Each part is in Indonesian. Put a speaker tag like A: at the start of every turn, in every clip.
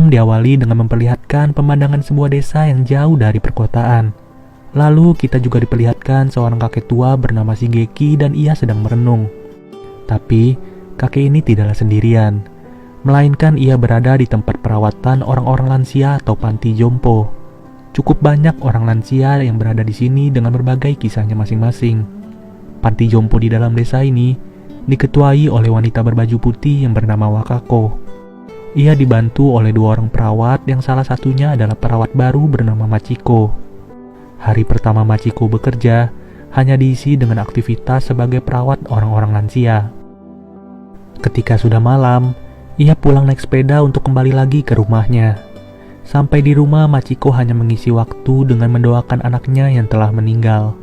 A: Film diawali dengan memperlihatkan pemandangan sebuah desa yang jauh dari perkotaan. Lalu kita juga diperlihatkan seorang kakek tua bernama Shigeki dan ia sedang merenung. Tapi kakek ini tidaklah sendirian, melainkan ia berada di tempat perawatan orang-orang lansia atau panti jompo. Cukup banyak orang lansia yang berada di sini dengan berbagai kisahnya masing-masing. Panti jompo di dalam desa ini diketuai oleh wanita berbaju putih yang bernama Wakako. Ia dibantu oleh 2 orang perawat yang salah satunya adalah perawat baru bernama Machiko. Hari pertama Machiko bekerja hanya diisi dengan aktivitas sebagai perawat orang-orang lansia. Ketika sudah malam, ia pulang naik sepeda untuk kembali lagi ke rumahnya. Sampai di rumah, Machiko hanya mengisi waktu dengan mendoakan anaknya yang telah meninggal.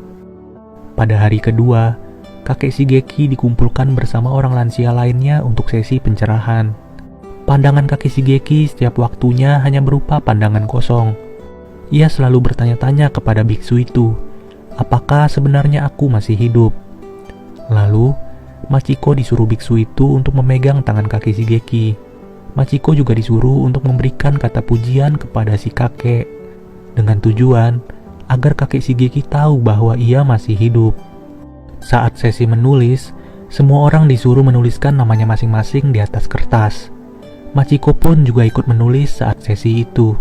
A: Pada hari kedua, kakek Shigeki dikumpulkan bersama orang lansia lainnya untuk sesi pencerahan. Pandangan kakek Shigeki setiap waktunya hanya berupa pandangan kosong. Ia selalu bertanya-tanya kepada biksu itu, apakah sebenarnya aku masih hidup? Lalu, Machiko disuruh biksu itu untuk memegang tangan kakek Shigeki. Machiko juga disuruh untuk memberikan kata pujian kepada si kakek, dengan tujuan agar kakek Shigeki tahu bahwa ia masih hidup. Saat sesi menulis, semua orang disuruh menuliskan namanya masing-masing di atas kertas. Machiko pun juga ikut menulis saat sesi itu.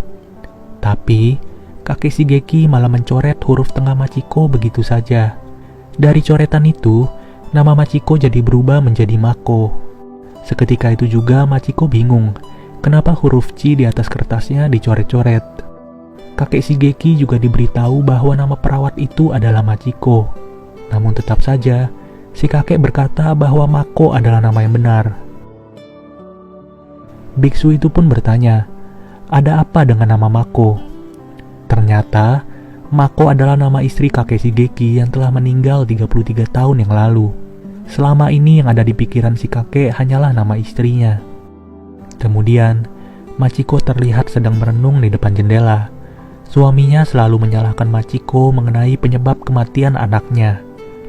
A: Tapi, kakek Shigeki malah mencoret huruf tengah Machiko begitu saja. Dari coretan itu, nama Machiko jadi berubah menjadi Mako. Seketika itu juga Machiko bingung, kenapa huruf C di atas kertasnya dicoret-coret. Kakek Shigeki juga diberitahu bahwa nama perawat itu adalah Machiko. Namun tetap saja, si kakek berkata bahwa Mako adalah nama yang benar. Biksu itu pun bertanya, ada apa dengan nama Mako? Ternyata, Mako adalah nama istri kakek Shigeki yang telah meninggal 33 tahun yang lalu. Selama ini yang ada di pikiran si kakek hanyalah nama istrinya. Kemudian, Machiko terlihat sedang merenung di depan jendela. Suaminya selalu menyalahkan Machiko mengenai penyebab kematian anaknya.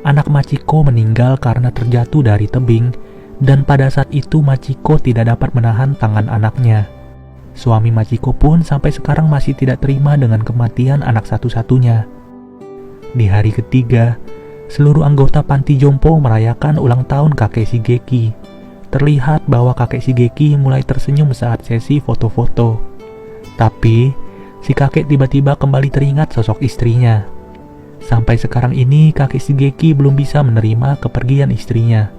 A: Anak Machiko meninggal karena terjatuh dari tebing, dan pada saat itu Machiko tidak dapat menahan tangan anaknya. Suami Machiko pun sampai sekarang masih tidak terima dengan kematian anak satu-satunya. Di hari ketiga, seluruh anggota panti jompo merayakan ulang tahun kakek Shigeki. Terlihat bahwa kakek Shigeki mulai tersenyum saat sesi foto-foto. Tapi, si kakek tiba-tiba kembali teringat sosok istrinya. Sampai sekarang ini kakek Shigeki belum bisa menerima kepergian istrinya.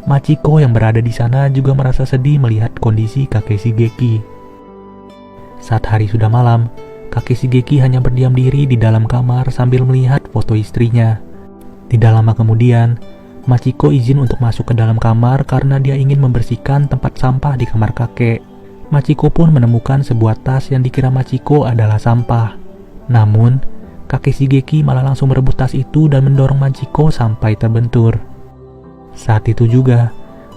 A: Machiko yang berada di sana juga merasa sedih melihat kondisi kakek Shigeki. Saat hari sudah malam, kakek Shigeki hanya berdiam diri di dalam kamar sambil melihat foto istrinya. Tidak lama kemudian, Machiko izin untuk masuk ke dalam kamar karena dia ingin membersihkan tempat sampah di kamar kakek. Machiko pun menemukan sebuah tas yang dikira Machiko adalah sampah. Namun, kakek Shigeki malah langsung merebut tas itu dan mendorong Machiko sampai terbentur. Saat itu juga,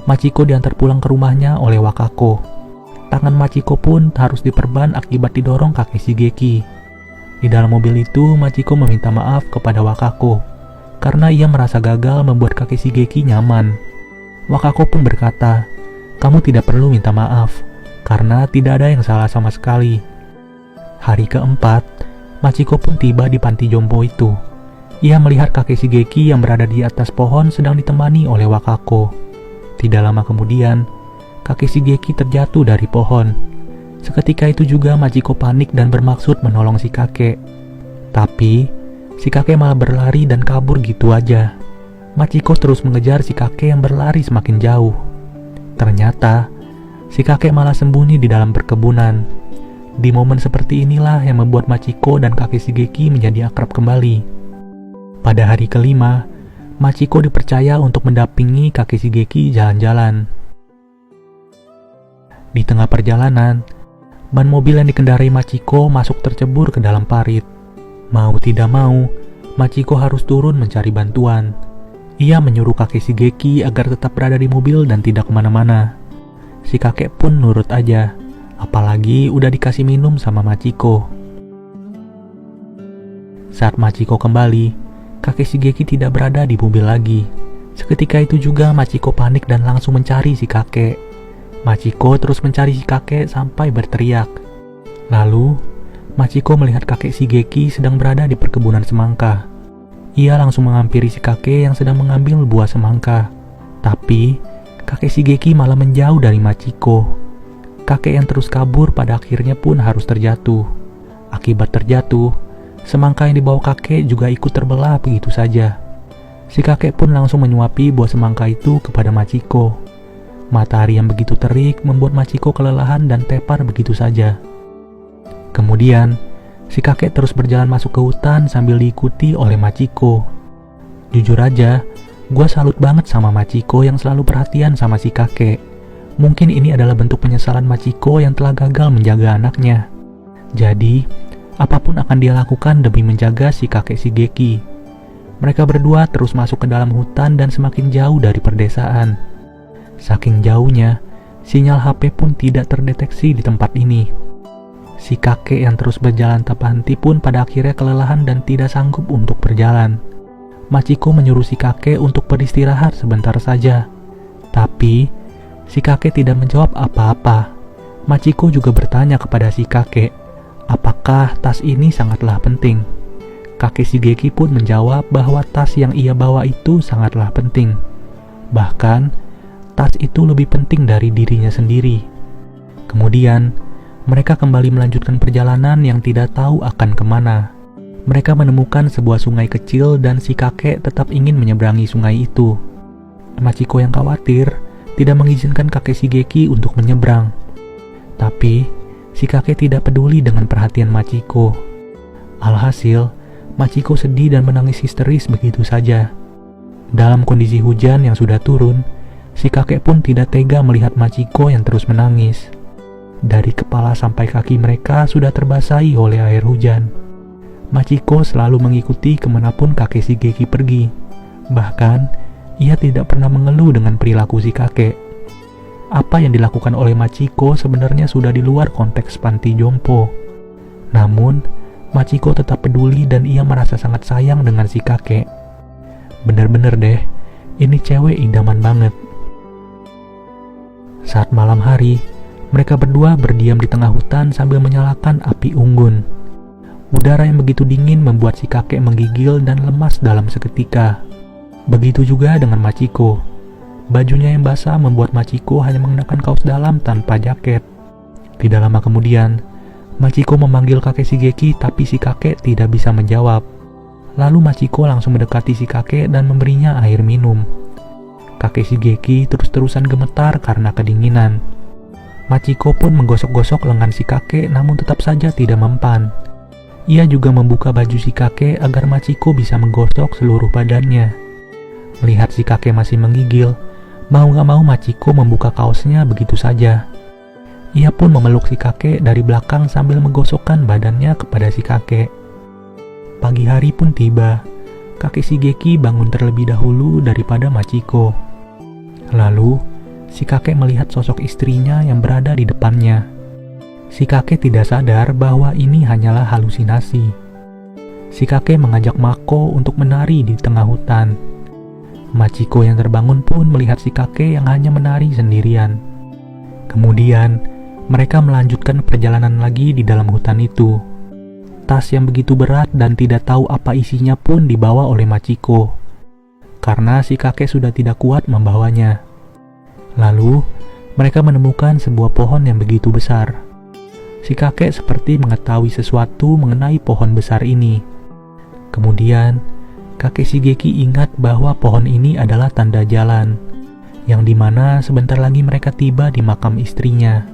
A: Machiko diantar pulang ke rumahnya oleh Wakako. Tangan Machiko pun harus diperban akibat didorong kakek Shigeki. Di dalam mobil itu, Machiko meminta maaf kepada Wakako karena ia merasa gagal membuat kakek Shigeki nyaman. Wakako pun berkata, "Kamu tidak perlu minta maaf, karena tidak ada yang salah sama sekali." Hari keempat, Machiko pun tiba di panti jompo itu. Ia melihat kakek Shigeki yang berada di atas pohon sedang ditemani oleh Wakako. Tidak lama kemudian, kakek Shigeki terjatuh dari pohon. Seketika itu juga Machiko panik dan bermaksud menolong si kakek. Tapi, si kakek malah berlari dan kabur gitu aja. Machiko terus mengejar si kakek yang berlari semakin jauh. Ternyata, si kakek malah sembunyi di dalam perkebunan. Di momen seperti inilah yang membuat Machiko dan kakek Shigeki menjadi akrab kembali. Pada hari kelima, Machiko dipercaya untuk mendampingi kakek Shigeki jalan-jalan. Di tengah perjalanan, ban mobil yang dikendarai Machiko masuk tercebur ke dalam parit. Mau tidak mau, Machiko harus turun mencari bantuan. Ia menyuruh kakek Shigeki agar tetap berada di mobil dan tidak kemana-mana. Si kakek pun nurut aja, apalagi udah dikasih minum sama Machiko. Saat Machiko kembali, kakek Shigeki tidak berada di mobil lagi. Seketika itu juga Machiko panik dan langsung mencari si kakek. Machiko terus mencari si kakek sampai berteriak. Lalu, Machiko melihat kakek Shigeki sedang berada di perkebunan semangka. Ia langsung menghampiri si kakek yang sedang mengambil buah semangka. Tapi, kakek Shigeki malah menjauh dari Machiko. Kakek yang terus kabur pada akhirnya pun harus terjatuh. Akibat terjatuh, semangka yang dibawa kakek juga ikut terbelah begitu saja. Si kakek pun langsung menyuapi buah semangka itu kepada Machiko. Matahari yang begitu terik membuat Machiko kelelahan dan tepar begitu saja. Kemudian, si kakek terus berjalan masuk ke hutan sambil diikuti oleh Machiko. Jujur aja, gua salut banget sama Machiko yang selalu perhatian sama si kakek. Mungkin ini adalah bentuk penyesalan Machiko yang telah gagal menjaga anaknya. Jadi, apapun akan dia lakukan demi menjaga si kakek Shigeki. Mereka berdua terus masuk ke dalam hutan dan semakin jauh dari perdesaan. Saking jauhnya, sinyal HP pun tidak terdeteksi di tempat ini. Si kakek yang terus berjalan tanpa henti pun pada akhirnya kelelahan dan tidak sanggup untuk berjalan. Machiko menyuruh si kakek untuk beristirahat sebentar saja. Tapi, si kakek tidak menjawab apa-apa. Machiko juga bertanya kepada si kakek, apakah tas ini sangatlah penting? Kakek Shigeki pun menjawab bahwa tas yang ia bawa itu sangatlah penting. Bahkan, tas itu lebih penting dari dirinya sendiri. Kemudian, mereka kembali melanjutkan perjalanan yang tidak tahu akan kemana. Mereka menemukan sebuah sungai kecil dan si kakek tetap ingin menyeberangi sungai itu. Machiko yang khawatir tidak mengizinkan kakek Shigeki untuk menyeberang. Tapi, si kakek tidak peduli dengan perhatian Machiko. Alhasil, Machiko sedih dan menangis histeris begitu saja. Dalam kondisi hujan yang sudah turun, si kakek pun tidak tega melihat Machiko yang terus menangis. Dari kepala sampai kaki mereka sudah terbasahi oleh air hujan. Machiko selalu mengikuti kemanapun kakek Shigeki pergi. Bahkan, ia tidak pernah mengeluh dengan perilaku si kakek. Apa yang dilakukan oleh Machiko sebenarnya sudah di luar konteks panti jompo. Namun, Machiko tetap peduli dan ia merasa sangat sayang dengan si kakek. Bener-bener deh, ini cewek idaman banget. Saat malam hari, mereka berdua berdiam di tengah hutan sambil menyalakan api unggun. Udara yang begitu dingin membuat si kakek menggigil dan lemas dalam seketika. Begitu juga dengan Machiko. Bajunya yang basah membuat Machiko hanya mengenakan kaos dalam tanpa jaket. Tidak lama kemudian, Machiko memanggil kakek Shigeki tapi si kakek tidak bisa menjawab. Lalu Machiko langsung mendekati si kakek dan memberinya air minum. Kakek Shigeki terus-terusan gemetar karena kedinginan. Machiko pun menggosok-gosok lengan si kakek namun tetap saja tidak mempan. Ia juga membuka baju si kakek agar Machiko bisa menggosok seluruh badannya. Melihat si kakek masih menggigil, mau gak mau Machiko membuka kaosnya begitu saja. Ia pun memeluk si kakek dari belakang sambil menggosokkan badannya kepada si kakek. Pagi hari pun tiba. Kakek Shigeki bangun terlebih dahulu daripada Machiko. Lalu, si kakek melihat sosok istrinya yang berada di depannya. Si kakek tidak sadar bahwa ini hanyalah halusinasi. Si kakek mengajak Mako untuk menari di tengah hutan. Machiko yang terbangun pun melihat si kakek yang hanya menari sendirian. Kemudian, mereka melanjutkan perjalanan lagi di dalam hutan itu. Tas yang begitu berat dan tidak tahu apa isinya pun dibawa oleh Machiko. Karena si kakek sudah tidak kuat membawanya. Lalu, mereka menemukan sebuah pohon yang begitu besar. Si kakek seperti mengetahui sesuatu mengenai pohon besar ini. Kemudian, kakek Shigeki ingat bahwa pohon ini adalah tanda jalan, yang dimana sebentar lagi mereka tiba di makam istrinya.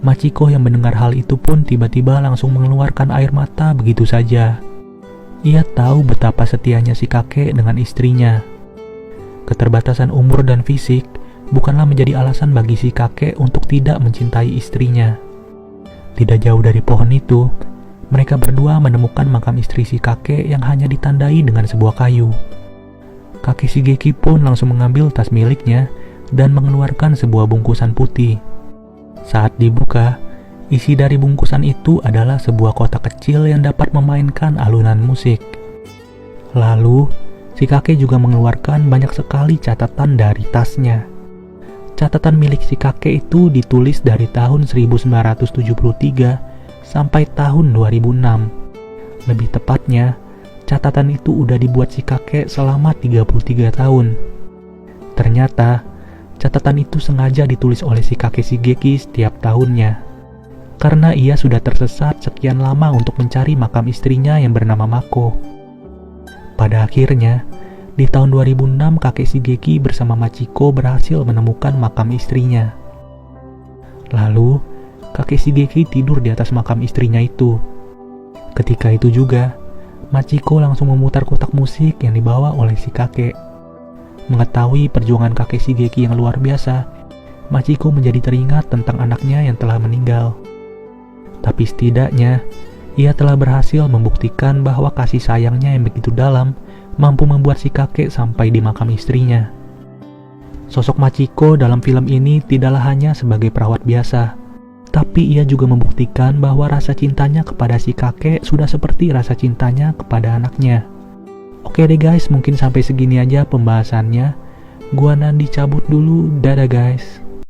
A: Machiko yang mendengar hal itu pun tiba-tiba langsung mengeluarkan air mata begitu saja. Ia tahu betapa setianya si kakek dengan istrinya. Keterbatasan umur dan fisik bukanlah menjadi alasan bagi si kakek untuk tidak mencintai istrinya. Tidak jauh dari pohon itu, mereka berdua menemukan makam istri si kakek yang hanya ditandai dengan sebuah kayu. Kakek Shigeki pun langsung mengambil tas miliknya dan mengeluarkan sebuah bungkusan putih. Saat dibuka, isi dari bungkusan itu adalah sebuah kotak kecil yang dapat memainkan alunan musik. Lalu, si kakek juga mengeluarkan banyak sekali catatan dari tasnya. Catatan milik si kakek itu ditulis dari tahun 1973 sampai tahun 2006. Lebih tepatnya, catatan itu udah dibuat si kakek selama 33 tahun. Ternyata, catatan itu sengaja ditulis oleh si kakek Shigeki setiap tahunnya. Karena ia sudah tersesat sekian lama untuk mencari makam istrinya yang bernama Mako. Pada akhirnya, di tahun 2006 kakek Shigeki bersama Machiko berhasil menemukan makam istrinya. Lalu, kakek Shigeki tidur di atas makam istrinya itu. Ketika itu juga, Machiko langsung memutar kotak musik yang dibawa oleh si kakek. Mengetahui perjuangan kakek Shigeki yang luar biasa, Machiko menjadi teringat tentang anaknya yang telah meninggal. Tapi setidaknya, ia telah berhasil membuktikan bahwa kasih sayangnya yang begitu dalam mampu membuat si kakek sampai di makam istrinya. Sosok Machiko dalam film ini tidaklah hanya sebagai perawat biasa, tapi ia juga membuktikan bahwa rasa cintanya kepada si kakek sudah seperti rasa cintanya kepada anaknya. Oke deh guys, mungkin sampai segini aja pembahasannya. Gua Nandi cabut dulu, dadah guys.